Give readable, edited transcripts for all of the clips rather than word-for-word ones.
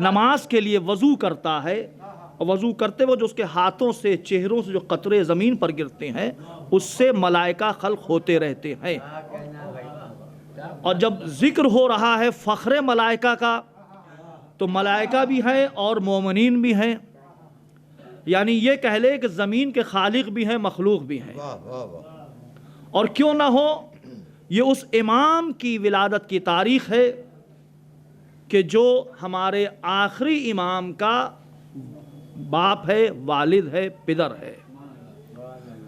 نماز کے لیے وضو کرتا ہے اور وضو کرتے وہ جو اس کے ہاتھوں سے چہروں سے جو قطرے زمین پر گرتے ہیں اس سے ملائکہ خلق ہوتے رہتے ہیں. اور جب ذکر ہو رہا ہے فخر ملائکہ کا تو ملائکہ بھی ہیں اور مومنین بھی ہیں، یعنی یہ کہہ لے کہ زمین کے خالق بھی ہیں مخلوق بھی ہیں. اور کیوں نہ ہو، یہ اس امام کی ولادت کی تاریخ ہے کہ جو ہمارے آخری امام کا باپ ہے، والد ہے، پدر ہے،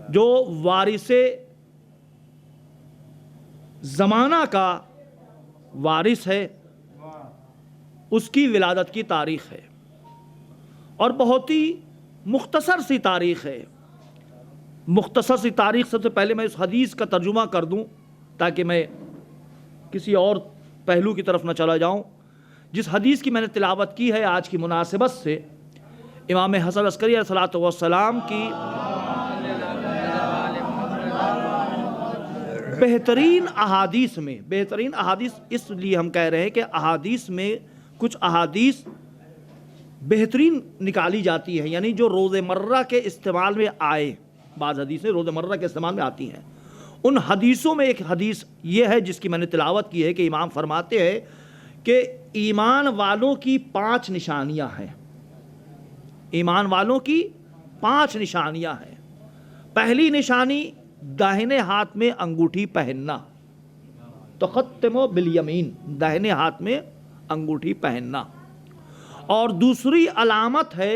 جو وارث زمانہ کا وارث ہے، اس کی ولادت کی تاریخ ہے. اور بہت ہی مختصر سی تاریخ ہے. مختصر سی تاریخ سب سے پہلے میں اس حدیث کا ترجمہ کر دوں تاکہ میں کسی اور پہلو کی طرف نہ چلا جاؤں. جس حدیث کی میں نے تلاوت کی ہے آج کی مناسبت سے، امام حسن عسکری علیہ الصلوۃ والسلام کی بہترین احادیث میں، بہترین احادیث اس لیے ہم کہہ رہے ہیں کہ احادیث میں کچھ احادیث بہترین نکالی جاتی ہے، یعنی جو روز مرہ کے استعمال میں آئے. بعض حدیثیں روز مرہ کے استعمال میں آتی ہیں. ان حدیثوں میں ایک حدیث یہ ہے جس کی میں نے تلاوت کی ہے کہ امام فرماتے ہیں کہ ایمان والوں کی 5 نشانیاں ہیں. ایمان والوں کی 5 نشانیاں ہیں. پہلی نشانی داہنے ہاتھ میں انگوٹھی پہننا، تختمو بالیمین، داہنے ہاتھ میں انگوٹھی پہننا. اور دوسری علامت ہے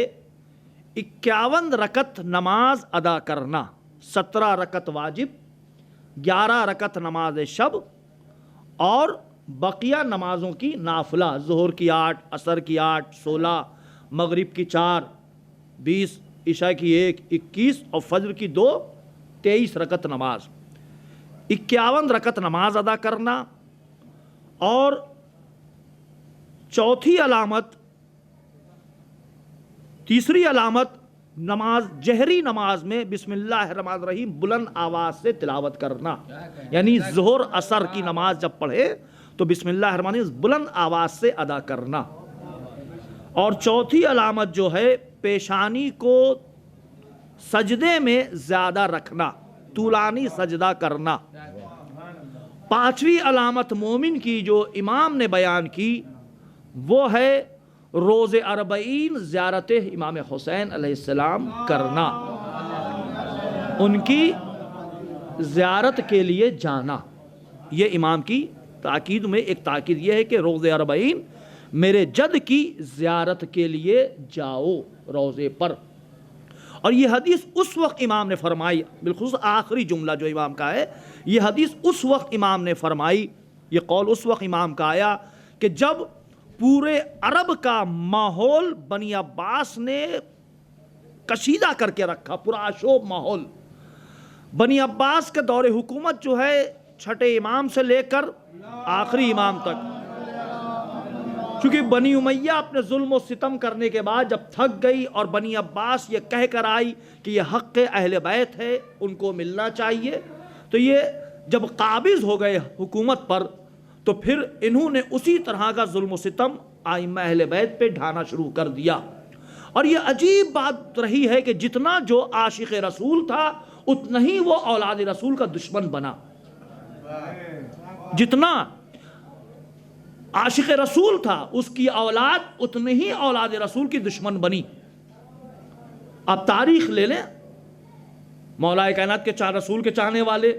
51 رکعت نماز ادا کرنا، 17 رکعت واجب، 11 رکعت نماز شب اور بقیہ نمازوں کی نافلہ، ظہر کی 8، عصر کی 8، 16، مغرب کی 4، 20، عشاء کی 1، 21 اور فجر کی 2، 23 رکعت نماز. 51 رکعت نماز ادا کرنا. اور چوتھی علامت، تیسری علامت، نماز، جہری نماز میں بسم اللہ الرحمن الرحیم بلند آواز سے تلاوت کرنا، یعنی ظہر عصر کی نماز جب پڑھے تو بسم اللہ الرحمن الرحیم بلند آواز سے ادا کرنا. اور چوتھی علامت جو ہے پیشانی کو سجدے میں زیادہ رکھنا، طولانی سجدہ کرنا. پانچویں علامت مومن کی جو امام نے بیان کی وہ ہے روز اربعین زیارت امام حسین علیہ السلام کرنا، ان کی زیارت کے لیے جانا. یہ امام کی تاکید میں ایک تاکید یہ ہے کہ روز اربعین میرے جد کی زیارت کے لیے جاؤ روزے پر. اور یہ حدیث اس وقت امام نے فرمائی، بالخصوص آخری جملہ جو امام کا ہے، یہ حدیث اس وقت امام نے فرمائی، یہ قول اس وقت امام کا آیا کہ جب پورے عرب کا ماحول بنی عباس نے کشیدہ کر کے رکھا، پورا آشوب ماحول. بنی عباس کے دور حکومت جو ہے چھٹے امام سے لے کر آخری امام تک، چونکہ بنی امیہ اپنے ظلم و ستم کرنے کے بعد جب تھک گئی اور بنی عباس یہ کہہ کر آئی کہ یہ حق اہل بیت ہے، ان کو ملنا چاہیے، تو یہ جب قابض ہو گئے حکومت پر تو پھر انہوں نے اسی طرح کا ظلم و ستم ائمہ اہل بیت پہ ڈھانا شروع کر دیا. اور یہ عجیب بات رہی ہے کہ جتنا جو عاشق رسول تھا اتنا ہی وہ اولاد رسول کا دشمن بنا. جتنا عاشق رسول تھا اس کی اولاد اتنے ہی اولاد رسول کی دشمن بنی. آپ تاریخ لے لیں، مولا کائنات کے رسول کے چاہنے والے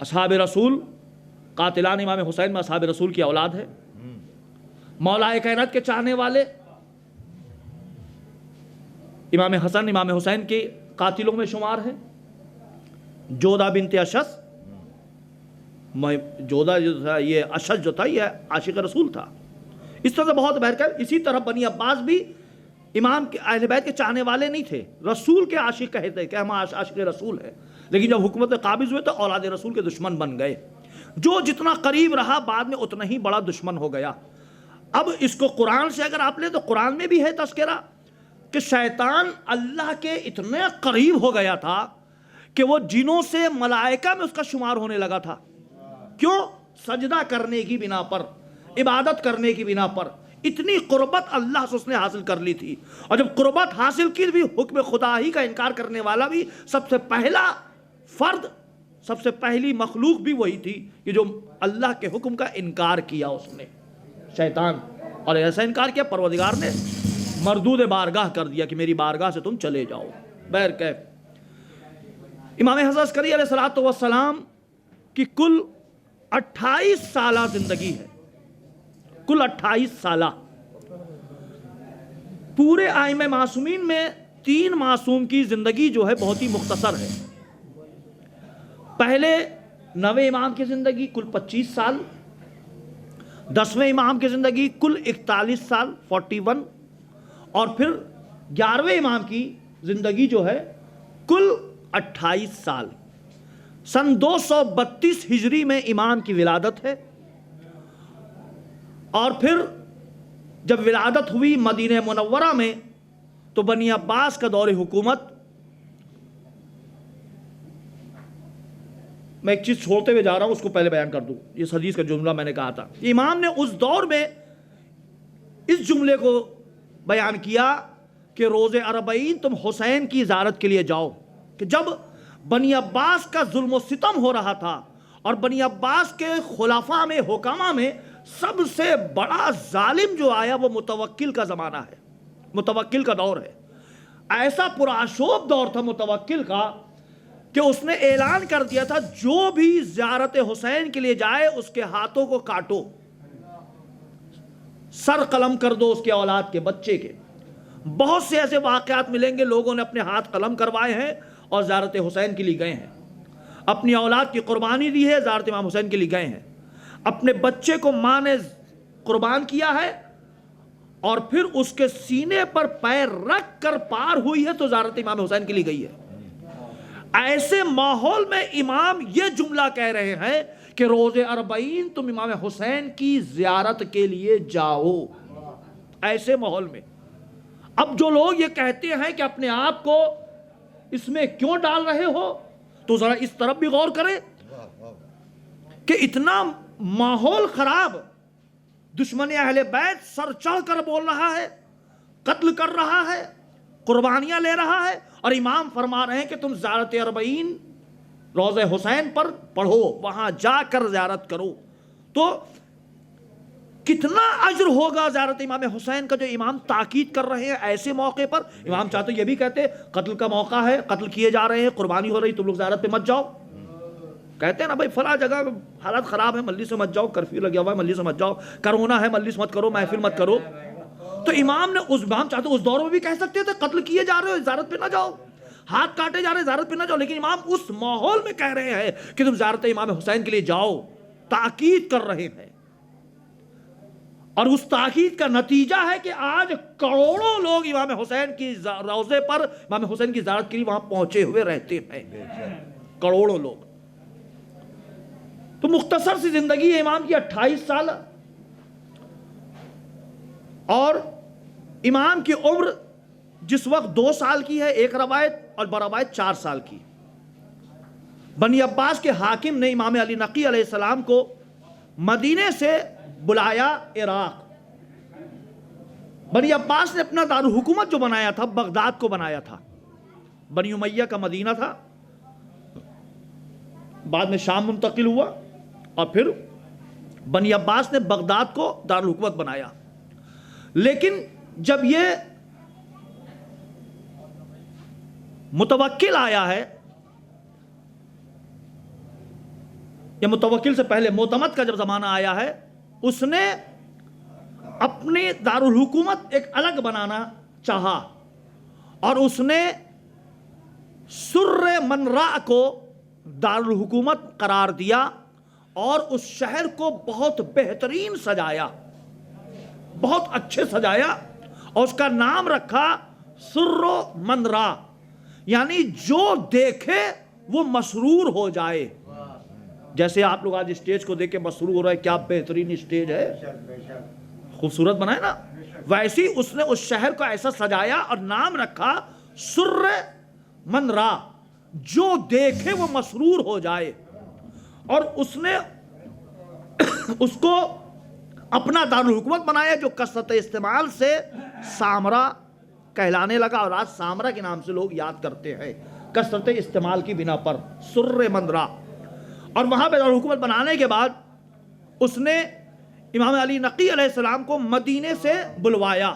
اصحاب رسول، قاتلان امام حسین میں اصحاب رسول کی اولاد ہے. مولا کائنات کے چاہنے والے امام حسن امام حسین کے قاتلوں میں شمار ہیں. جودہ بنت اشس، جودہ جو تھا، یہ اشس جو تھا یہ عاشق رسول تھا. اس طرح سے بہت بہرکیف. اسی طرح بنی عباس بھی امام کے اہل بیت کے چاہنے والے نہیں تھے، رسول کے عاشق کہتے کہ ہم عاشق رسول ہیں، لیکن جب حکومت قابض ہوئے تو اولاد رسول کے دشمن بن گئے. جو جتنا قریب رہا بعد میں اتنا ہی بڑا دشمن ہو گیا. اب اس کو قرآن سے اگر آپ لیں تو قرآن میں بھی ہے تذکرہ کہ شیطان اللہ کے اتنے قریب ہو گیا تھا کہ وہ جنوں سے ملائکہ میں اس کا شمار ہونے لگا تھا. کیوں؟ سجدہ کرنے کی بنا پر، عبادت کرنے کی بنا پر. اتنی قربت اللہ سے اس نے حاصل کر لی تھی. اور جب قربت حاصل کی بھی حکم خدا ہی کا انکار کرنے والا بھی سب سے پہلا فرد، سب سے پہلی مخلوق بھی وہی تھی کہ جو اللہ کے حکم کا انکار کیا اس نے، شیطان. اور ایسا انکار کیا پروردگار نے مردود بارگاہ کر دیا کہ میری بارگاہ سے تم چلے جاؤ. بہرکیف امام حسن عسکری علیہ الصلوۃ والسلام کی کل 28 سالہ زندگی ہے، کل 28 سالہ. پورے ائمہ معصومین میں 3 معصوم کی زندگی جو ہے بہت ہی مختصر ہے. پہلے 9ویں امام کی زندگی کل 25 سال، 10ویں امام کی زندگی کل 41 سال 41، اور پھر 11ویں امام کی زندگی جو ہے کل 28 سال. سن 232 ہجری میں امام کی ولادت ہے، اور پھر جب ولادت ہوئی مدینہ منورہ میں تو بنی عباس کا دور حکومت. میں ایک چیز چھوڑتے ہوئے جا رہا ہوں، اس کو پہلے بیان کر دوں. اس حدیث کا جملہ میں نے کہا تھا، امام نے اس دور میں اس جملے کو بیان کیا کہ روز اربعین تم حسین کی زیارت کے لیے جاؤ. کہ جب بنی عباس کا ظلم و ستم ہو رہا تھا اور بنی عباس کے خلفاء میں، حکامہ میں سب سے بڑا ظالم جو آیا وہ متوکل کا زمانہ ہے، متوکل کا دور ہے. ایسا پرآشوب دور تھا متوکل کا کہ اس نے اعلان کر دیا تھا جو بھی زیارت حسین کے لیے جائے اس کے ہاتھوں کو کاٹو، سر قلم کر دو اس کے اولاد کے، بچے کے. بہت سے ایسے واقعات ملیں گے لوگوں نے اپنے ہاتھ قلم کروائے ہیں اور زیارت حسین کے لیے گئے ہیں، اپنی اولاد کی قربانی دی ہے، زیارت امام حسین کے لیے گئے ہیں، اپنے بچے کو ماں نے قربان کیا ہے اور پھر اس کے سینے پر پیر رکھ کر پار ہوئی ہے تو زیارت امام حسین کے لیے گئی ہے. ایسے ماحول میں امام یہ جملہ کہہ رہے ہیں کہ روز اربعین تم امام حسین کی زیارت کے لیے جاؤ. ایسے ماحول میں اب جو لوگ یہ کہتے ہیں کہ اپنے آپ کو اس میں کیوں ڈال رہے ہو، تو ذرا اس طرف بھی غور کریں کہ اتنا ماحول خراب، دشمن اہل بیت سر چڑھ کر بول رہا ہے، قتل کر رہا ہے، قربانیاں لے رہا ہے، اور امام فرما رہے ہیں کہ تم زیارت اربعین روضہ حسین پر پڑھو، وہاں جا کر زیارت کرو. تو کتنا اجر ہوگا زیارت امام حسین کا جو امام تاکید کر رہے ہیں ایسے موقع پر. امام چاہتے یہ بھی کہتے قتل کا موقع ہے، قتل کیے جا رہے ہیں، قربانی ہو رہی، تم لوگ زیارت پہ مت جاؤ. کہتے ہیں نا بھائی فلاں جگہ حالات خراب ہے، ملی سے مت جاؤ، کرفیو لگا ہوا ہے، ملی سے مت جاؤ، کرونا ہے، ملی سے مت کرو، محفل مت کرو. تو امام نے امام چاہتے اس دور میں بھی کہہ سکتے تھے قتل کیے جا رہے ہو زیارت پہ نہ جاؤ، ہاتھ کاٹے جا رہے زیارت پہ نہ جاؤ، لیکن امام اس ماحول میں کہہ رہے ہیں کہ تم زیارت امام حسین کے لیے جاؤ، تاکید کر رہے ہیں. اور اس تاکید کا نتیجہ ہے کہ آج کروڑوں لوگ امام حسین کی روضے پر امام حسین کی زیارت کے لیے وہاں پہنچے ہوئے رہتے ہیں، کروڑوں لوگ. تو مختصر سی زندگی ہے امام کی 28 سال، اور امام کی عمر جس وقت 2 سال کی ہے ایک روایت، اور بروایت 4 سال کی. بنی عباس کے حاکم نے امام علی نقی علیہ السلام کو مدینے سے بلایا عراق. بنی عباس نے اپنا دارالحکومت جو بنایا تھا بغداد کو بنایا تھا. بنی امیہ کا مدینہ تھا، بعد میں شام منتقل ہوا، اور پھر بنی عباس نے بغداد کو دارالحکومت بنایا. لیکن جب یہ متوکل آیا ہے، یا متوکل سے پہلے معتمد کا جب زمانہ آیا ہے، اس نے اپنی دارالحکومت ایک الگ بنانا چاہا، اور اس نے سر منرا کو دارالحکومت قرار دیا، اور اس شہر کو بہت بہترین سجایا، بہت اچھے سجایا، اور اس کا نام رکھا سر منرا، یعنی جو دیکھے وہ مسرور ہو جائے. جیسے آپ لوگ آج اسٹیج کو دیکھ کے مسرور ہو رہا ہے، کیا بہترین اسٹیج ہے، خوبصورت بنا ہے نا، ویسی اس نے اس شہر کو ایسا سجایا اور نام رکھا سر منرا، جو دیکھے وہ مسرور ہو جائے. اور اس نے اس کو اپنا دارالحکومت بنایا جو کثرت استعمال سے سامرا کہلانے لگا، اور آج سامرا کے نام سے لوگ یاد کرتے ہیں کثرت استعمال کی بنا پر، سر مندرا۔ اور وہاں پہ دارالحکومت بنانے کے بعد اس نے امام علی نقی علیہ السلام کو مدینے سے بلوایا۔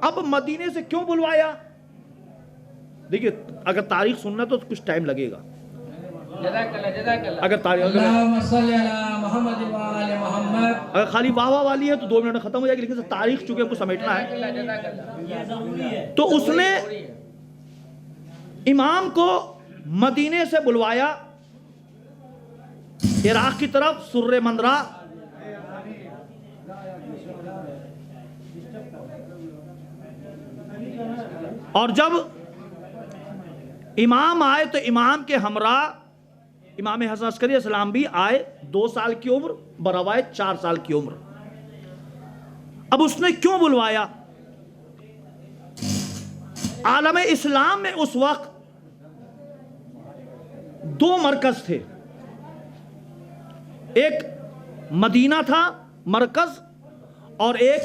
اب مدینے سے کیوں بلوایا؟ دیکھیے اگر تاریخ سننا تو کچھ ٹائم لگے گا، اگر تاریخ اگر خالی واہ واہ والی ہے تو 2 منٹ میں ختم ہو جائے گی، لیکن تاریخ چونکہ ہم کو سمیٹنا ہے تو اس نے امام کو مدینے سے بلوایا عراق کی طرف، سر مندرا۔ اور جب امام آئے تو امام کے ہمراہ امام حسن عسکری علیہ السلام بھی آئے، 2 سال کی عمر بروایت 4 سال کی عمر۔ اب اس نے کیوں بلوایا؟ عالم اسلام میں اس وقت 2 مرکز تھے، ایک مدینہ تھا مرکز اور ایک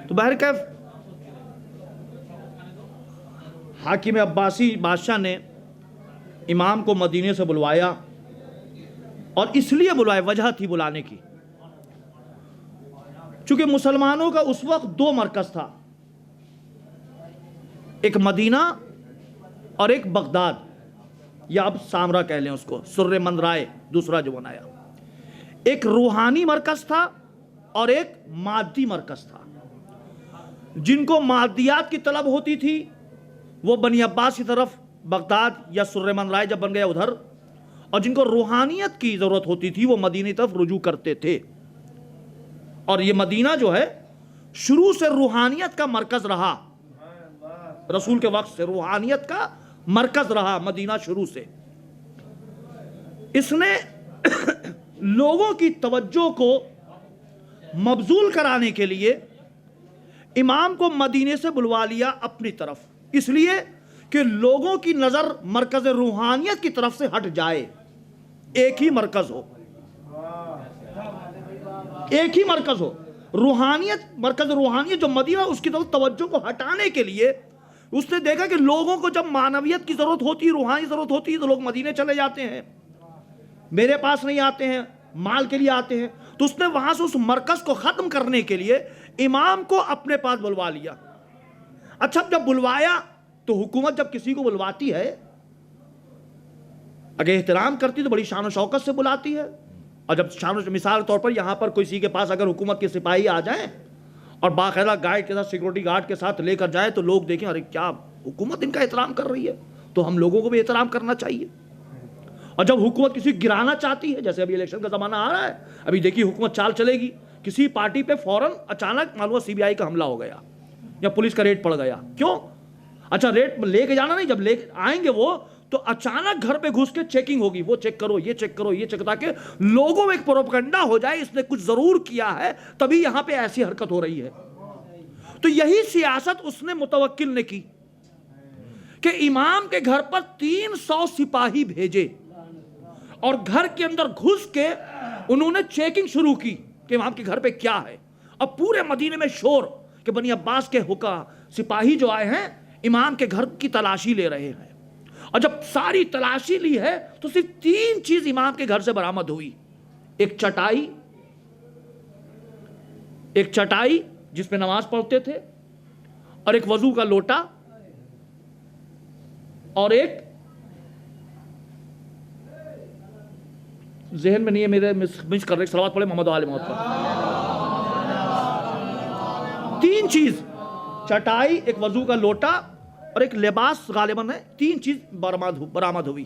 تو بہرکیف حاکم عباسی بادشاہ نے امام کو مدینے سے بلوایا، اور اس لیے بلوایا، وجہ تھی بلانے کی، چونکہ مسلمانوں کا اس وقت 2 مرکز تھا، ایک مدینہ اور ایک بغداد، یا اب سامرا کہہ لیں اس کو، سر مندرائے دوسرا جو بنایا۔ ایک روحانی مرکز تھا اور ایک مادی مرکز تھا۔ جن کو مادیات کی طلب ہوتی تھی وہ بنی عباس کی طرف بغداد یا سر مندرائے جب بن گیا ادھر، اور جن کو روحانیت کی ضرورت ہوتی تھی وہ مدینہ کی طرف رجوع کرتے تھے۔ اور یہ مدینہ جو ہے شروع سے روحانیت کا مرکز رہا، رسول کے وقت سے روحانیت کا مرکز رہا مدینہ شروع سے۔ اس نے لوگوں کی توجہ کو مبذول کرانے کے لیے امام کو مدینے سے بلوا لیا اپنی طرف، اس لیے کہ لوگوں کی نظر مرکز روحانیت کی طرف سے ہٹ جائے، ایک ہی مرکز ہو، ایک ہی مرکز ہو روحانیت، مرکز روحانیت جو مدینہ، اس کی طرف توجہ کو ہٹانے کے لیے اس نے دیکھا کہ لوگوں کو جب معنویت کی ضرورت ہوتی ہے، روحانی ضرورت ہوتی ہے تو لوگ مدینے چلے جاتے ہیں، میرے پاس نہیں آتے ہیں، مال کے لیے آتے ہیں، تو اس نے وہاں سے اس مرکز کو ختم کرنے کے لیے امام کو اپنے پاس بلوا لیا۔ اچھا جب بلوایا تو حکومت جب کسی کو بلواتی ہے اگر احترام کرتی تو بڑی شان و شوکت سے بلاتی ہے، اور جب شان و مثال طور پر یہاں پر کسی کے پاس اگر حکومت کے سپاہی آ جائیں اور باقاعدہ گائیڈ کے ساتھ سیکورٹی گارڈ کے ساتھ لے کر جائیں تو لوگ دیکھیں ارے کیا حکومت ان کا احترام کر رہی ہے، تو ہم لوگوں کو بھی احترام کرنا چاہیے۔ اور جب حکومت کسی گرانا چاہتی ہے، جیسے ابھی الیکشن کا زمانہ آ رہا ہے، ابھی دیکھیے حکومت چال چلے گی، کسی پارٹی پہ فوراً اچانک معلوم CBI کا حملہ ہو گیا یا پولیس کا ریڈ پڑ گیا، کیوں؟ اچھا ریڈ لے کے جانا نہیں، جب لے آئیں گے وہ تو اچانک گھر پہ گھس کے چیکنگ ہوگی، وہ چیک کرو، یہ چیک کرو، یہ چیک، تاکہ لوگوں میں ایک پروپیگنڈا ہو جائے اس نے کچھ ضرور کیا ہے تبھی یہاں پہ ایسی حرکت ہو رہی ہے۔ تو یہی سیاست اس نے متوکل نے کی کہ امام کے گھر پر 300 سپاہی بھیجے اور گھر کے اندر گھس کے انہوں نے چیکنگ شروع کی کہ امام کے گھر پہ کیا ہے۔ اب پورے مدینے میں شور کہ بنی عباس کے سپاہی جو آئے ہیں امام کے گھر کی تلاشی لے رہے ہیں، اور جب ساری تلاشی لی ہے تو صرف 3 چیز امام کے گھر سے برآمد ہوئی، ایک چٹائی جس پہ نماز پڑھتے تھے، اور ایک وضو کا لوٹا، اور ایک ذہن میں نہیں ہے میرے، مس کر رہے، صلوات پڑھے محمد آل محمد پر۔ 3 چیز، چٹائی، ایک وضو کا لوٹا اور ایک لباس غالباً ہے، 3 چیز برآمد ہوئی،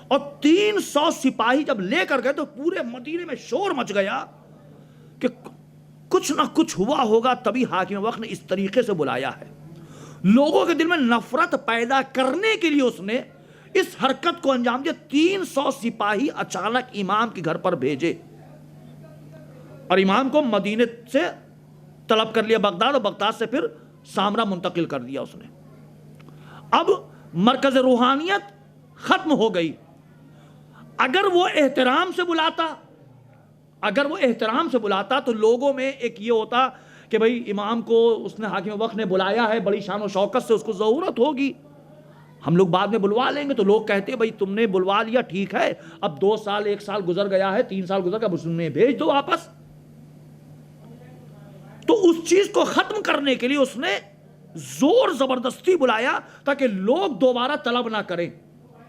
اور 300 سپاہی جب لے کر گئے تو پورے مدینے میں شور مچ گیا کہ کچھ نہ کچھ ہوا ہوگا، تبھی حاکم وقت نے اس طریقے سے بلایا ہے۔ لوگوں کے دل میں نفرت پیدا کرنے کے لیے اس نے اس حرکت کو انجام دیا، 300 سپاہی اچانک امام کے گھر پر بھیجے اور امام کو مدینے سے طلب کر لیا بغداد، اور بغداد سے پھر سامرا منتقل کر دیا اس نے۔ اب مرکز روحانیت ختم ہو گئی، اگر وہ احترام سے بلاتا تو لوگوں میں ایک یہ ہوتا کہ بھئی امام کو اس نے حاکم وقت نے بلایا ہے، بڑی شان و شوکت سے اس کو ضرورت ہوگی، ہم لوگ بعد میں بلوا لیں گے. تو لوگ کہتے ہیں بھئی تم نے بلوا لیا ٹھیک ہے، اب 2 سال 1 سال گزر گیا ہے، 3 سال گزر گیا، اس میں بھیج دو واپس. تو اس چیز کو ختم کرنے کے لیے اس نے زور زبردستی بلایا تاکہ لوگ دوبارہ طلب نہ کریں.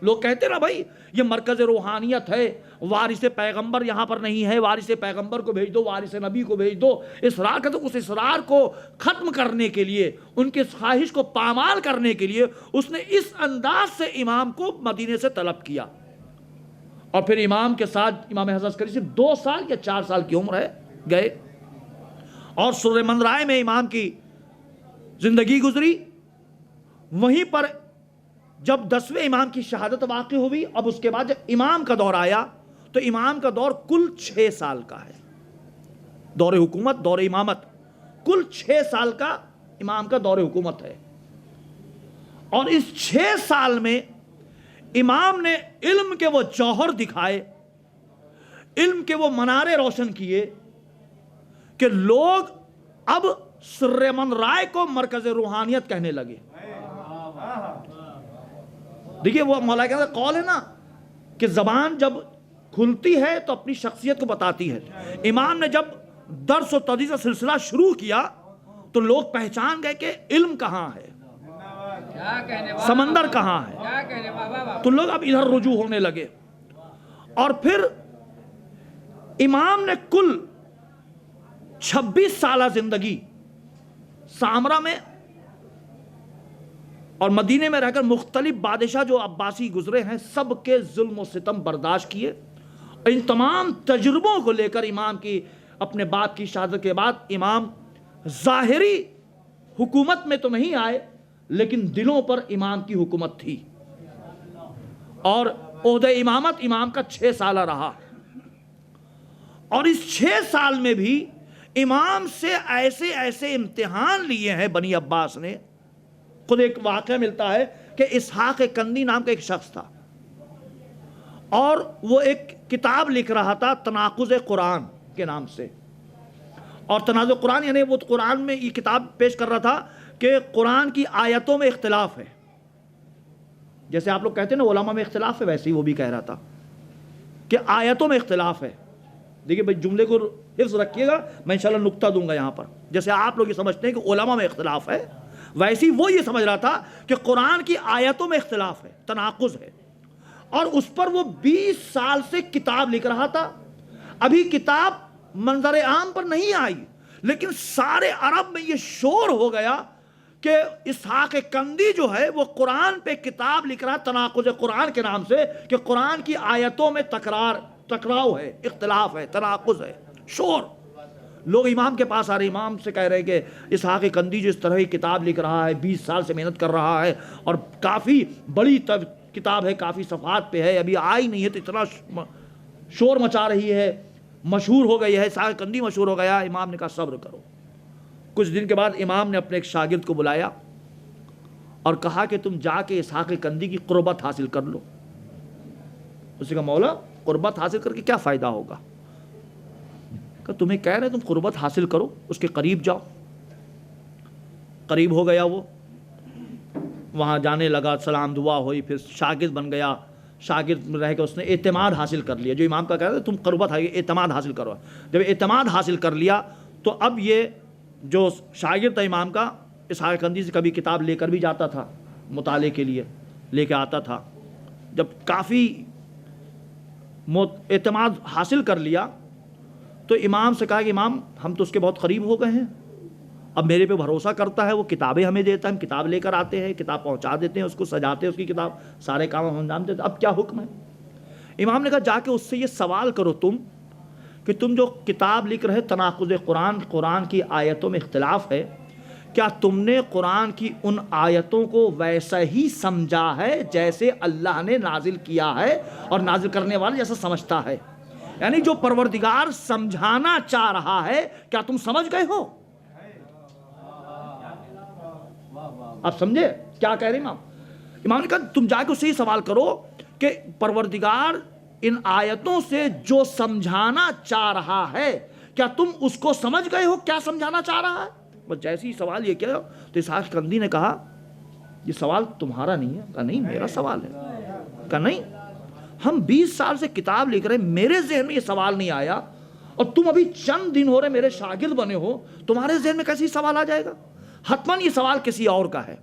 لوگ کہتے نا بھائی یہ مرکز روحانیت ہے، وارث پیغمبر یہاں پر نہیں ہے، وارث پیغمبر کو بھیج دو، وارث نبی کو بھیج دو. اصرار کرتے، اس اصرار کو ختم کرنے کے لیے، ان کی خواہش کو پامال کرنے کے لیے اس نے اس انداز سے امام کو مدینے سے طلب کیا. اور پھر امام کے ساتھ امام حضرت عسکری صرف 2 سال یا 4 سال کی عمر ہے گئے، اور سر من رائے میں امام کی زندگی گزری. وہیں پر جب 10ویں امام کی شہادت واقع ہوئی، اب اس کے بعد جب امام کا دور آیا تو امام کا دور کل 6 سال کا ہے. دور حکومت، دور امامت کل 6 سال کا امام کا دور حکومت ہے. اور اس 6 سال میں امام نے علم کے وہ جوہر دکھائے، علم کے وہ منارے روشن کیے کہ لوگ اب سر من رائے کو مرکز روحانیت کہنے لگے. دیکھیے وہ مولا کا قول ہے نا کہ زبان جب کھلتی ہے تو اپنی شخصیت کو بتاتی ہے. امام نے جب درس و تدریس کا سلسلہ شروع کیا تو لوگ پہچان گئے کہ علم کہاں ہے، سمندر کہاں ہے، تو لوگ اب ادھر رجوع ہونے لگے. اور پھر امام نے کل 26 سالہ زندگی سامرہ میں اور مدینے میں رہ کر مختلف بادشاہ جو عباسی گزرے ہیں سب کے ظلم و ستم برداشت کیے. ان تمام تجربوں کو لے کر امام کی اپنے باپ کی شہادت کے بعد امام ظاہری حکومت میں تو نہیں آئے، لیکن دلوں پر امام کی حکومت تھی. اور عہدہ امامت امام کا 6 سالہ رہا. اور اس 6 سال میں بھی امام سے ایسے ایسے امتحان لیے ہیں بنی عباس نے. خود ایک واقعہ ملتا ہے کہ اسحاق کندی نام کا ایک شخص تھا، اور وہ ایک کتاب لکھ رہا تھا تناقض قرآن کے نام سے. اور تناقض قرآن یعنی وہ قرآن میں یہ کتاب پیش کر رہا تھا کہ قرآن کی آیتوں میں اختلاف ہے. جیسے آپ لوگ کہتے ہیں نا علماء میں اختلاف ہے، ویسے ہی وہ بھی کہہ رہا تھا کہ آیتوں میں اختلاف ہے. دیکھیے بھائی جملے کو حفظ رکھیے گا، میں انشاءاللہ نقطہ دوں گا یہاں پر. جیسے آپ لوگ یہ سمجھتے ہیں کہ علماء میں اختلاف ہے، ویسے ہی وہ یہ سمجھ رہا تھا کہ قرآن کی آیتوں میں اختلاف ہے، تناقض ہے. اور اس پر وہ 20 سال سے کتاب لکھ رہا تھا. ابھی کتاب منظر عام پر نہیں آئی، لیکن سارے عرب میں یہ شور ہو گیا کہ اسحاق کندی جو ہے وہ قرآن پہ کتاب لکھ رہا ہے تناقض قرآن کے نام سے، کہ قرآن کی آیتوں میں ٹکراؤ ہے، اختلاف ہے، تناقض ہے. شور. لوگ امام کے پاس آ رہے، امام سے کہہ رہے کہ اسحاق کندی جو اس طرح کی کتاب لکھ رہا ہے، 20 سال سے محنت کر رہا ہے، اور کافی بڑی کتاب ہے، کافی صفحات پہ ہے، ابھی آئی نہیں ہے تو اتنا شور مچا رہی ہے، مشہور ہو گئی ہے، اسحاق کندی مشہور ہو گیا. امام نے کہا صبر کرو. کچھ دن کے بعد امام نے اپنے ایک شاگرد کو بلایا اور کہا کہ تم جا کے اسحاق کندی کی قربت حاصل کر لو. اس نے کہا مولا قربت حاصل کر کے کیا فائدہ ہوگا؟ کہ تمہیں کہہ رہے تم قربت حاصل کرو، اس کے قریب جاؤ. قریب ہو گیا، وہ وہاں جانے لگا، سلام دعا ہوئی، پھر شاگرد بن گیا. شاگرد رہ کے اس نے اعتماد حاصل کر لیا. جو امام کا کہہ رہے تم قربت اعتماد حاصل کرو. جب اعتماد حاصل کر لیا تو اب یہ جو شاگرد تھا امام کا، اسحاق کندی سے کبھی کتاب لے کر بھی جاتا تھا، مطالعے کے لیے لے کے آتا تھا. جب کافی اعتماد حاصل کر لیا تو امام سے کہا کہ امام ہم تو اس کے بہت قریب ہو گئے ہیں، اب میرے پہ بھروسہ کرتا ہے، وہ کتابیں ہمیں دیتا ہے، ہم کتاب لے کر آتے ہیں، کتاب پہنچا دیتے ہیں، اس کو سجاتے ہیں، اس کی کتاب سارے کام ہم انجام دیتے ہیں، اب کیا حکم ہے؟ امام نے کہا جا کے اس سے یہ سوال کرو تم کہ تم جو کتاب لکھ رہے تناقض قرآن، قرآن کی آیتوں میں اختلاف ہے، کیا تم نے قرآن کی ان آیتوں کو ویسا ہی سمجھا ہے جیسے اللہ نے نازل کیا ہے اور نازل کرنے والا جیسا سمجھتا ہے؟ یعنی جو پروردگار سمجھانا چاہ رہا ہے کیا تم سمجھ گئے ہو؟ آپ سمجھے کیا کہہ رہے امام؟ امام نے کہا تم جا کے اس سے یہ سوال کرو کہ پروردگار ان آیتوں سے جو سمجھانا چاہ رہا ہے کیا تم اس کو سمجھ گئے ہو کیا سمجھانا چاہ رہا ہے؟ بس جیسے ہی سوال یہ کیا تو اسحاق کندی نے کہا یہ سوال تمہارا نہیں ہے. کہا نہیں میرا سوال ہے. کہا نہیں ہم 20 سال سے کتاب لکھ رہے ہیں, میرے ذہن میں یہ سوال نہیں آیا, اور تم ابھی چند دن ہو رہے میرے شاگرد بنے ہو, تمہارے ذہن میں کیسے سوال آ جائے گا؟ حتماً یہ سوال کسی اور کا ہے.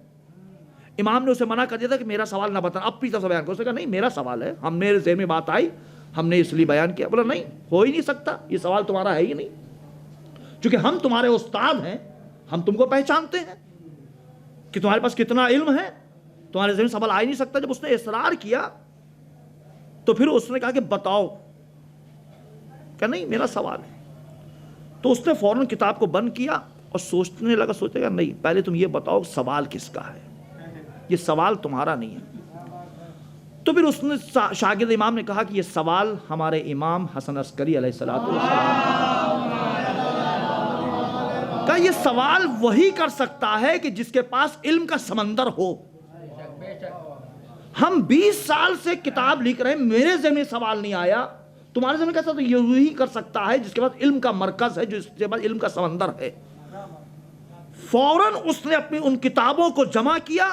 امام نے اسے منع کر دیا تھا کہ میرا سوال نہ بتانا, اپنی طرف سے بیان کرو. اس نے کہا نہیں میرا سوال ہے, ہم میرے ذہن میں بات آئی ہم نے اس لیے بیان کیا. بولا نہیں ہو ہی نہیں سکتا, یہ سوال تمہارا ہے ہی نہیں, چونکہ ہم تمہارے استاد ہیں, ہم تم کو پہچانتے ہیں کہ تمہارے پاس کتنا علم ہے, تمہارے ذہن میں سوال آ ہی نہیں سکتا. جب اس نے اصرار کیا تو پھر اس نے کہا کہ بتاؤ, کہ نہیں میرا سوال ہے. تو اس نے فوراً کتاب کو بند کیا اور سوچنے گا نہیں پہلے تم یہ بتاؤ سوال کس کا ہے, یہ سوال تمہارا نہیں ہے. تو پھر اس نے شاگرد امام نے کہا کہ یہ سوال ہمارے امام حسن عسکری علیہ السلام کا, یہ سوال وہی کر سکتا ہے کہ جس کے پاس علم کا سمندر ہو. ہم 20 سال سے کتاب لکھ رہے ہیں, میرے ذہن میں سوال نہیں آیا, تمہارے ذہن میں کیسا؟ تو یہی کر سکتا ہے جس کے پاس علم کا مرکز ہے, جس کے پاس علم کا سمندر ہے. فوراً اس نے اپنی ان کتابوں کو جمع کیا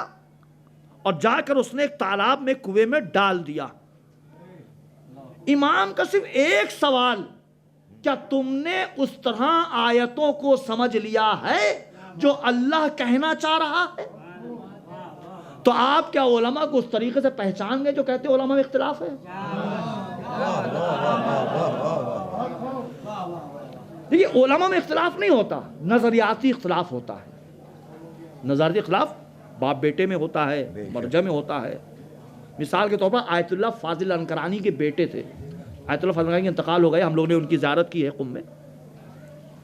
اور جا کر اس نے ایک تالاب میں کنویں میں ڈال دیا. امام کا صرف ایک سوال, کیا تم نے اس طرح آیتوں کو سمجھ لیا ہے جو اللہ کہنا چاہ رہا ہے؟ تو آپ کیا علماء کو اس طریقے سے پہچان گئے جو کہتے ہیں علماء میں اختلاف ہے؟ دیکھیے علماء میں اختلاف نہیں ہوتا, نظریاتی اختلاف ہوتا ہے. نظریاتی اختلاف باپ بیٹے میں ہوتا ہے, مرجع میں ہوتا ہے. مثال کے طور پر آیت اللہ فاضل انکرانی کے بیٹے تھے. آیت اللہ فاضل انکرانی کا انتقال ہو گیا, ہم لوگوں نے ان کی زیارت کی ہے قم میں,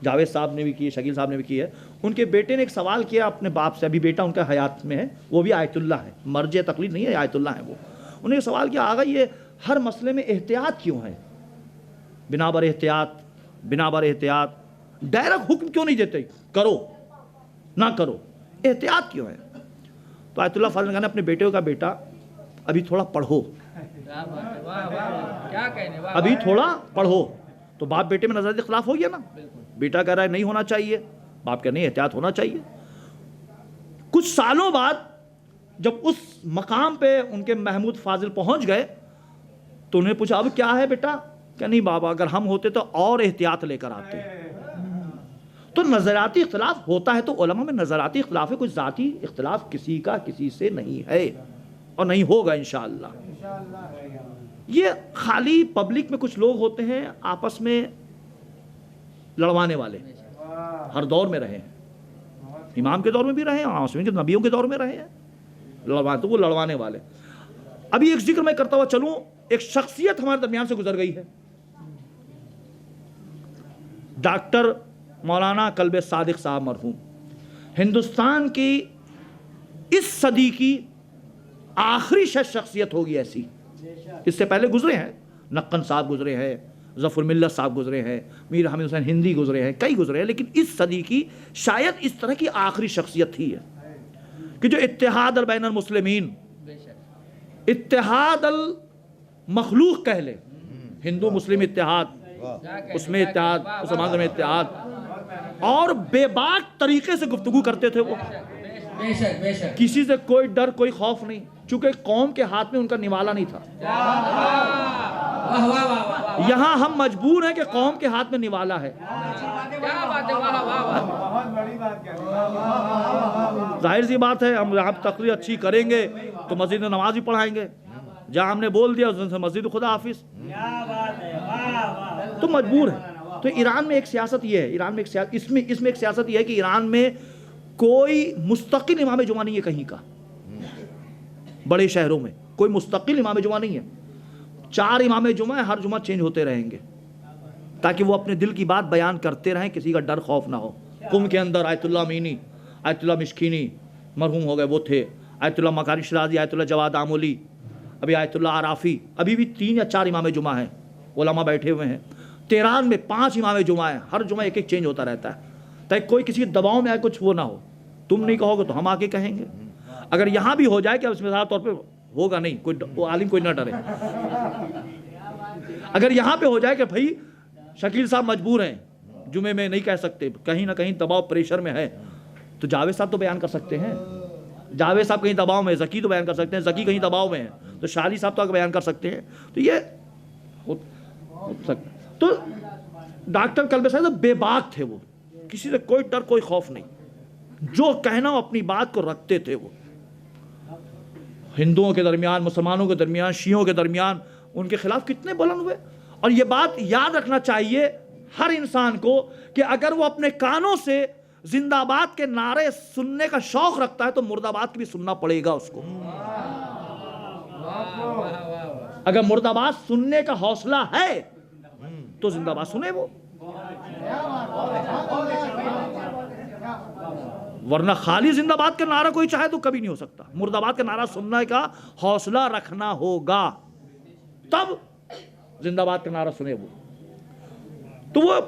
جاوید صاحب نے بھی کی ہے, شکیل صاحب نے بھی کی ہے. ان کے بیٹے نے ایک سوال کیا اپنے باپ سے, ابھی بیٹا ان کا حیات میں ہے, وہ بھی آیت اللہ ہے, مرجع تقلید نہیں ہے, آیت اللہ ہے وہ. انہوں نے سوال کیا آغا یہ ہر مسئلے میں احتیاط کیوں ہے؟ بنا بر احتیاط ڈائریکٹ حکم کیوں نہیں دیتے کرو نہ کرو, احتیاط کیوں ہے؟ تو آیت اللہ فاضل نے اپنے بیٹے کا بیٹا ابھی تھوڑا پڑھو, ابھی تھوڑا پڑھو. تو باپ بیٹے میں نظریاتی اختلاف ہو گیا نا, بیٹا کہہ رہا ہے نہیں ہونا چاہیے, باپ کہہ نہیں احتیاط ہونا چاہیے. کچھ سالوں بعد جب اس مقام پہ ان کے محمود فاضل پہنچ گئے تو انہیں پوچھا اب کیا ہے بیٹا؟ کہ نہیں بابا اگر ہم ہوتے تو اور احتیاط لے کر آتے. تو نظریاتی اختلاف ہوتا ہے, تو علماء میں نظریاتی اختلاف ہے, کوئی ذاتی اختلاف کسی کا کسی سے نہیں ہے اور نہیں ہوگا انشاءاللہ. یہ خالی پبلک میں کچھ لوگ ہوتے ہیں آپس میں لڑوانے والے, ہر دور میں رہے ہیں, امام کے دور میں بھی رہے ہیں, عاصمین کے نبیوں کے دور میں رہے ہیں, تو وہ لڑوانے والے. ابھی ایک ذکر میں کرتا ہوا چلوں, ایک شخصیت ہمارے درمیان سے گزر گئی ہے, ڈاکٹر مولانا کلب صادق صاحب مرحوم, ہندوستان کی اس صدی کی آخری شخصیت ہوگی ایسی. اس سے پہلے گزرے ہیں, نقن صاحب گزرے ہیں, ظفر ملت صاحب گزرے ہیں, میر حامد حسین ہندی گزرے ہیں, کئی گزرے ہیں, لیکن اس صدی کی شاید اس طرح کی آخری شخصیت ہی ہے کہ جو اتحاد البین المسلمین, اتحاد المخلوق کہہ لے, ہندو مسلم اتحاد, اس میں اتحاد, مسلمان میں اتحاد, اور بے باک طریقے سے گفتگو کرتے تھے وہ, کسی سے کوئی ڈر کوئی خوف نہیں, چونکہ قوم کے ہاتھ میں ان کا نوالا نہیں تھا. یہاں ہم مجبور ہیں کہ قوم کے ہاتھ میں نوالا ہے. ظاہر سی بات ہے, ہم یہاں تقریر اچھی کریں گے تو مسجد میں نماز بھی پڑھائیں گے, جہاں ہم نے بول دیا اس دن سے مسجد خدا حافظ, تو مجبور ہے. تو ایران میں ایک سیاست یہ ہے, ایران میں ایک اس میں ایک سیاست یہ ہے کہ ایران میں کوئی مستقل امام جمعہ نہیں ہے کہیں کا, بڑے شہروں میں کوئی مستقل امام جمعہ نہیں ہے, 4 امام جمعہ ہیں, ہر جمعہ چینج ہوتے رہیں گے تاکہ وہ اپنے دل کی بات بیان کرتے رہیں, کسی کا ڈر خوف نہ ہو. قم کے اندر آیت اللہ امینی, آیت اللہ مشکینی مرحوم ہو گئے وہ تھے, آیت اللہ مکاری شرازی, آیت اللہ جواد آمولی, ابھی آیت اللہ عرافی, ابھی بھی 3 یا 4 امام جمعہ ہیں, علماء بیٹھے ہوئے ہیں. تہران میں 5 امام جمعہ ہیں, ہر جمعہ ایک ایک چینج ہوتا رہتا ہے تاکہ کوئی کسی دباؤ میں آئے کچھ وہ نہ ہو. تم نہیں کہو گے تو ہم آ کے کہیں گے, اگر یہاں بھی ہو جائے کہ اس مثال طور پہ ہوگا نہیں, کوئی عالم کوئی نہ ڈرے. اگر یہاں پہ ہو جائے کہ بھائی شکیل صاحب مجبور ہیں، جمعے میں نہیں کہہ سکتے، کہیں نہ کہیں دباؤ پریشر میں ہے، تو جاوید صاحب تو بیان کر سکتے ہیں، جاوید صاحب کہیں دباؤ میں ہے، زکی تو بیان کر سکتے ہیں، زکی کہیں دباؤ میں ہے تو شالی صاحب تو بیان کر سکتے ہیں. تو یہ ہو سکتا. تو ڈاکٹر کلبے صاحب بے باک تھے، وہ کسی سے کوئی ڈر کوئی خوف نہیں، جو کہنا اپنی بات کو رکھتے تھے. وہ ہندوؤں کے درمیان، مسلمانوں کے درمیان، شیعوں کے درمیان ان کے خلاف کتنے بلند ہوئے. اور یہ بات یاد رکھنا چاہیے ہر انسان کو کہ اگر وہ اپنے کانوں سے زندہ آباد کے نعرے سننے کا شوق رکھتا ہے تو مرد آباد کی بھی سننا پڑے گا اس کو. اگر مرد آباد سننے کا حوصلہ ہے تو زندہ آباد سنے وہ، ورنہ خالی زندہ آباد کا نعرہ کوئی چاہے تو کبھی نہیں ہو سکتا. مرد آباد کا نعرہ سننے کا حوصلہ رکھنا ہوگا تب زندہ آباد کا نعرہ سنے وہ. تو وہ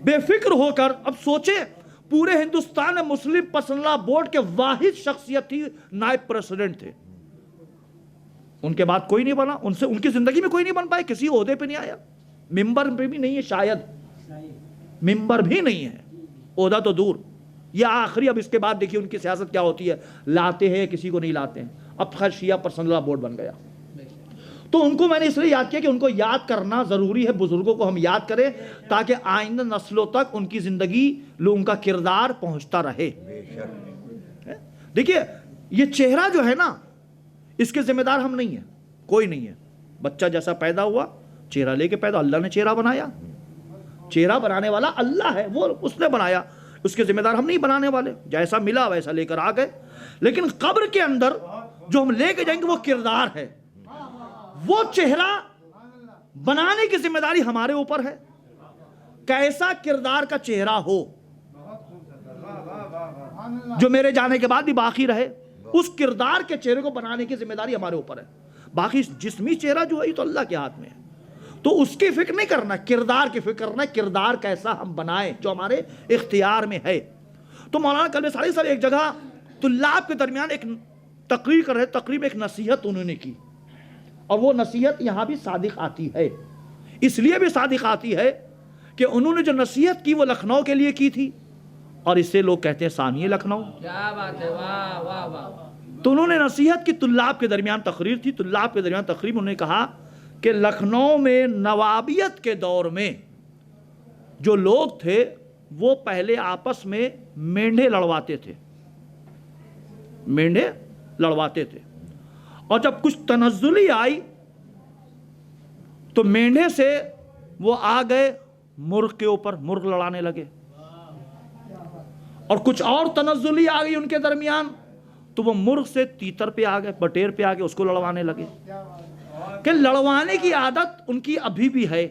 بے فکر ہو کر، اب سوچیں پورے ہندوستان میں مسلم پرسنل بورڈ کے واحد شخصیت تھی، نائب پریزیڈنٹ تھے. ان کے بعد کوئی نہیں بنا، ان سے ان کی زندگی میں کوئی نہیں بن پائے، کسی عہدے پہ نہیں آیا، ممبر پہ بھی نہیں ہے، شاید ممبر بھی نہیں ہے، عہدہ تو دور. یہ آخری، اب اس کے بعد دیکھیے ان کی سیاست کیا ہوتی ہے، لاتے ہیں کسی کو نہیں لاتے ہیں. اب خیر شیعہ پرسنل بورڈ بن گیا. تو ان کو میں نے اس لیے یاد کیا کہ ان کو یاد کرنا ضروری ہے، بزرگوں کو ہم یاد کریں تاکہ آئندہ نسلوں تک ان کی زندگی، ان کا کردار پہنچتا رہے. دیکھیے یہ چہرہ جو ہے نا، اس کے ذمہ دار ہم نہیں ہیں، کوئی نہیں ہے. بچہ جیسا پیدا ہوا چہرہ لے کے پیدا، اللہ نے چہرہ بنایا، چہرہ بنانے والا اللہ ہے، وہ اس نے بنایا، اس کے ذمہ دار ہم نہیں بنانے والے. جیسا ملا ویسا لے کر آ گئے. لیکن قبر کے اندر جو ہم لے کے جائیں گے وہ کردار ہے، وہ چہرہ بنانے کی ذمہ داری ہمارے اوپر ہے. کیسا کردار کا چہرہ ہو جو میرے جانے کے بعد بھی باقی رہے، اس کردار کے چہرے کو بنانے کی ذمہ داری ہمارے اوپر ہے. باقی جسمی چہرہ جو ہے یہ تو اللہ کے ہاتھ میں ہے، تو اس کی فکر نہیں کرنا، کردار کی فکر کرنا، کردار کیسا ہم بنائیں جو ہمارے اختیار میں ہے. تو مولانا کلبے سالی صاحب ایک جگہ طلاب کے درمیان ایک تقریر کر رہے، تقریب ایک نصیحت انہوں نے کی، اور وہ نصیحت یہاں بھی صادق آتی ہے. اس لیے بھی صادق آتی ہے کہ انہوں نے جو نصیحت کی وہ لکھنؤ کے لیے کی تھی، اور اس سے لوگ کہتے ہیں ثانیہ لکھنؤ. کیا بات ہے، واہ واہ واہ. تو انہوں نے نصیحت کی، طلاب کے درمیان تقریر تھی، طلاب کے درمیان تقریر انہوں نے کہا کہ لکھنؤ میں نوابیت کے دور میں جو لوگ تھے وہ پہلے آپس میں مینڈھے لڑواتے تھے، مینڈھے لڑواتے تھے، اور جب کچھ تنزلی آئی تو مینڈھے سے وہ آ گئے مرغ کے اوپر، مرغ لڑانے لگے. اور کچھ اور تنزلی آ گئی ان کے درمیان تو وہ مرغ سے تیتر پہ آ گئے، بٹیر پہ آ گئے، اس کو لڑوانے لگے. کہ لڑوانے کی عادت ان کی ابھی بھی ہے،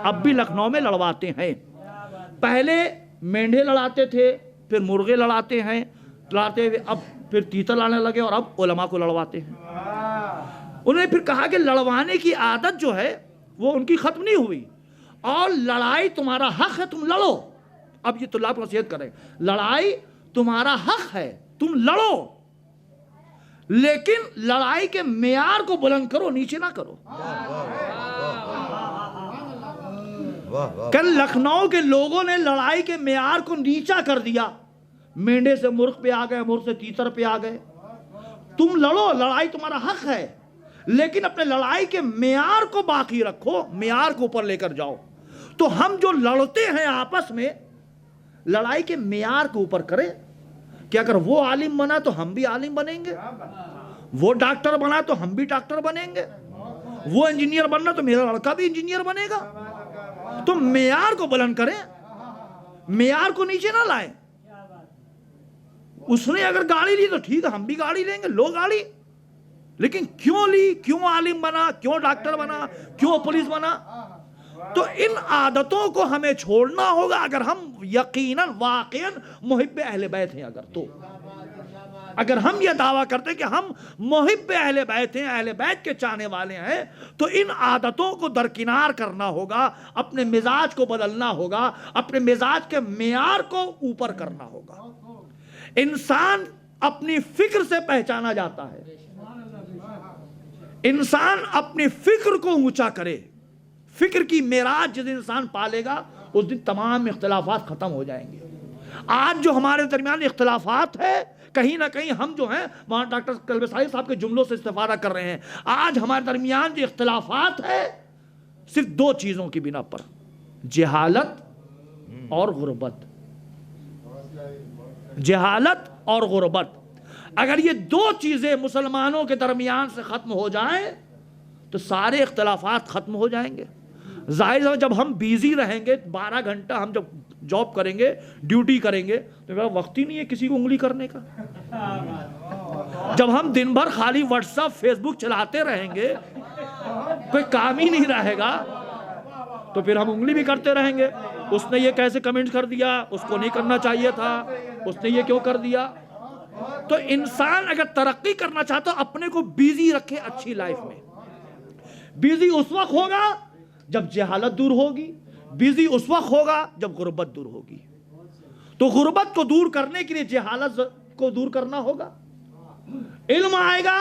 اب بھی لکھنؤ میں لڑواتے ہیں. پہلے مینڈھے لڑاتے تھے، پھر مرغے لڑاتے ہیں، لڑاتے ہوئے اب پھر تیتر لانے لگے، اور اب علماء کو لڑواتے ہیں. انہوں نے پھر کہا کہ لڑوانے کی عادت جو ہے وہ ان کی ختم نہیں ہوئی، اور لڑائی تمہارا حق ہے، تم لڑو. اب یہ طلاب کو نصیحت کریں، لڑائی تمہارا حق ہے، تم لڑو، لیکن لڑائی کے معیار کو بلند کرو، نیچے نہ کرو. کل لکھنؤ کے لوگوں نے لڑائی کے معیار کو نیچا کر دیا، مینڈے سے مرغ پہ آ گئے، مرغ سے تیتر پہ آ گئے. تم لڑو، لڑائی تمہارا حق ہے، لیکن اپنے لڑائی کے معیار کو باقی رکھو، معیار کو اوپر لے کر جاؤ. تو ہم جو لڑتے ہیں آپس میں، لڑائی کے معیار کو اوپر کریں کہ اگر وہ عالم بنا تو ہم بھی عالم بنیں گے، وہ ڈاکٹر بنا تو ہم بھی ڈاکٹر بنیں گے، وہ انجینئر بننا تو میرا لڑکا بھی انجینئر بنے گا. تو معیار کو بلند کریں، معیار کو نیچے نہ لائیں. اس نے اگر گاڑی لی تو ٹھیک ہے، ہم بھی گاڑی لیں گے، لو گاڑی. لیکن کیوں لی، کیوں عالم بنا، کیوں ڈاکٹر بنا، کیوں پولیس بنا؟ تو ان عادتوں کو ہمیں چھوڑنا ہوگا اگر ہم یقیناً واقعاً محب اہل بیت ہیں. اگر ہم یہ دعویٰ کرتے ہیں کہ ہم محب اہل بیت ہیں، اہل بیت کے چاہنے والے ہیں، تو ان عادتوں کو درکنار کرنا ہوگا، اپنے مزاج کو بدلنا ہوگا، اپنے مزاج کے معیار کو اوپر کرنا ہوگا. انسان اپنی فکر سے پہچانا جاتا ہے. انسان اپنی فکر کو اونچا کرے، فکر کی معراج جس دن انسان پالے گا اس دن تمام اختلافات ختم ہو جائیں گے۔ آج جو ہمارے درمیان اختلافات ہے کہیں نہ کہیں ہم جو ہیں وہاں ڈاکٹر کلبسائی صاحب کے جملوں سے استفادہ کر رہے ہیں۔ آج ہمارے درمیان جو اختلافات ہے صرف دو چیزوں کی بنا پر، جہالت اور غربت۔ جہالت اور غربت، اگر یہ دو چیزیں مسلمانوں کے درمیان سے ختم ہو جائیں تو سارے اختلافات ختم ہو جائیں گے۔ ظاہر ہے جب ہم بیزی رہیں گے 12 گھنٹہ ہم جب جاب کریں گے، ڈیوٹی کریں گے، تو میرا وقت ہی نہیں ہے کسی کو انگلی کرنے کا۔ جب ہم دن بھر خالی واٹس ایپ فیس بک چلاتے رہیں گے، کوئی کام ہی نہیں رہے گا، تو پھر ہم انگلی بھی کرتے رہیں گے، اس نے یہ کیسے کمنٹ کر دیا، اس کو نہیں کرنا چاہیے تھا، اس نے یہ کیوں کر دیا۔ تو انسان اگر ترقی کرنا چاہتا ہے اپنے کو بیزی رکھے اچھی لائف میں۔ بیزی اس وقت ہوگا جب جہالت دور ہوگی، بیزی اس وقت ہوگا جب غربت دور ہوگی۔ تو غربت کو دور کرنے کے لیے جہالت کو دور کرنا ہوگا، علم آئے گا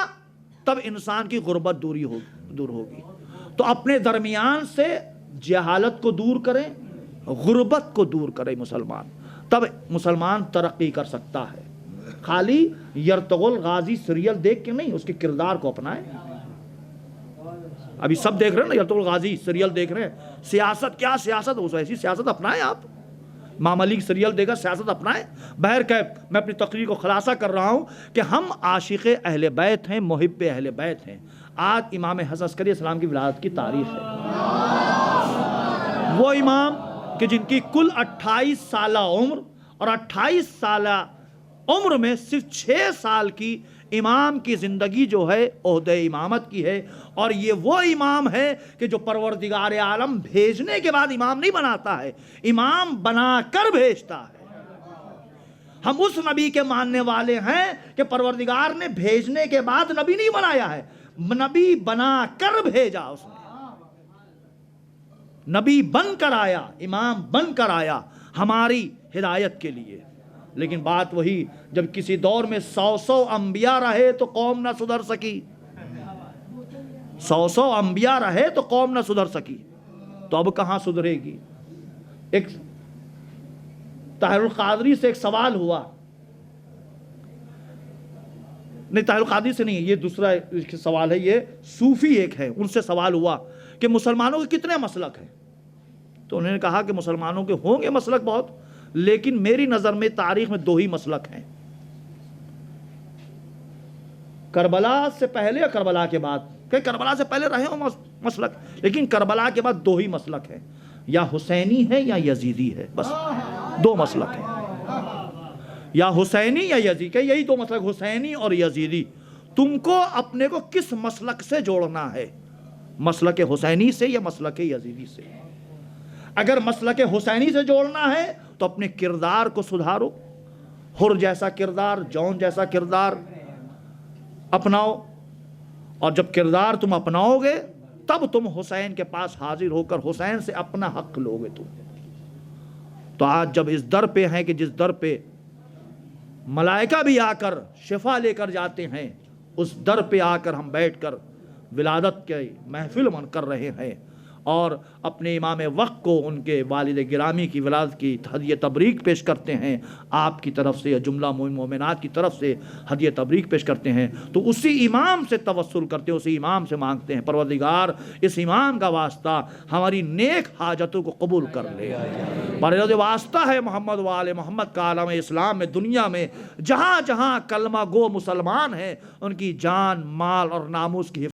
تب انسان کی غربت دور ہوگی۔ تو اپنے درمیان سے جہالت کو دور کریں، غربت کو دور کریں مسلمان، تب مسلمان ترقی کر سکتا ہے۔ خالی یرتغل غازی سیریل دیکھ کے نہیں، اس کے کردار کو اپنائیں۔ ابھی سب دیکھ رہے ہیں نا یرتغل غازی سیریل دیکھ رہے ہیں، سیاست کیا سیاست، اس ایسی سیاست اپنائیں آپ۔ امام علی سیریل دیکھا، سیاست اپنائیں۔ بہرکیف میں اپنی تقریر کو خلاصہ کر رہا ہوں کہ ہم عاشق اہل بیت ہیں، محب اہل بیت ہیں۔ آج امام حسن عسکری السلام کی ولادت کی تاریخ ہے۔ وہ امام کہ جن کی کل 28 سالہ عمر، اور 28 سالہ عمر میں صرف 6 سال کی امام کی زندگی جو ہے عہدہ امامت کی ہے، اور یہ وہ امام ہے کہ جو پروردگار عالم بھیجنے کے بعد امام نہیں بناتا ہے، امام بنا کر بھیجتا ہے۔ ہم اس نبی کے ماننے والے ہیں کہ پروردگار نے بھیجنے کے بعد نبی نہیں بنایا ہے، نبی بنا کر بھیجا اس نے۔ نبی بن کر آیا، امام بن کر آیا ہماری ہدایت کے لیے۔ لیکن بات وہی، جب کسی دور میں 100 انبیاء رہے تو قوم نہ سدھر سکی، 100 انبیاء رہے تو قوم نہ سدھر سکی، تو اب کہاں سدھرے گی؟ ایک طاہر القادری سے ایک سوال ہوا، نہیں طاہر القادری سے نہیں، یہ دوسرا سوال ہے، یہ صوفی ایک ہے، ان سے سوال ہوا کہ مسلمانوں کے کتنے مسلک ہیں؟ تو انہوں نے کہا کہ مسلمانوں کے ہوں گے مسلک بہت، لیکن میری نظر میں تاریخ میں 2 ہی مسلک ہیں، کربلا سے پہلے اور کربلا کے بعد۔ کہ کربلا سے پہلے رہے ہوں مسلک، لیکن کربلا کے بعد 2 ہی مسلک ہیں، یا حسینی ہے یا یزیدی ہے، بس 2 مسلک ہیں، یا حسینی یا یزیدی، کہ یہی 2 مسلک، حسینی اور یزیدی۔ تم کو اپنے کو کس مسلک سے جوڑنا ہے، مسلک حسینی سے یا مسلک یزیدی سے؟ اگر مسلک حسینی سے جوڑنا ہے تو اپنے کردار کو سدھارو، حر جیسا کردار، جون جیسا کردار اپناؤ، اور جب کردار تم اپناؤ گے تب تم حسین کے پاس حاضر ہو کر حسین سے اپنا حق لو گے تم۔ تو آج جب اس در پہ ہیں کہ جس در پہ ملائکہ بھی آ کر شفا لے کر جاتے ہیں، اس در پہ آ کر ہم بیٹھ کر ولادت کے محفل من کر رہے ہیں، اور اپنے امام وقت کو ان کے والد گرامی کی ولادت کی ہدیہ تبریک پیش کرتے ہیں، آپ کی طرف سے یا جملہ مومنات کی طرف سے ہدیہ تبریک پیش کرتے ہیں، تو اسی امام سے توسل کرتے ہیں، اسی امام سے مانگتے ہیں پروردگار اس امام کا واسطہ ہماری نیک حاجتوں کو قبول کر لے۔ پر واسطہ ہے محمد و آل محمد کا عالم اسلام میں، دنیا میں جہاں جہاں کلمہ گو مسلمان ہیں، ان کی جان، مال اور ناموس کی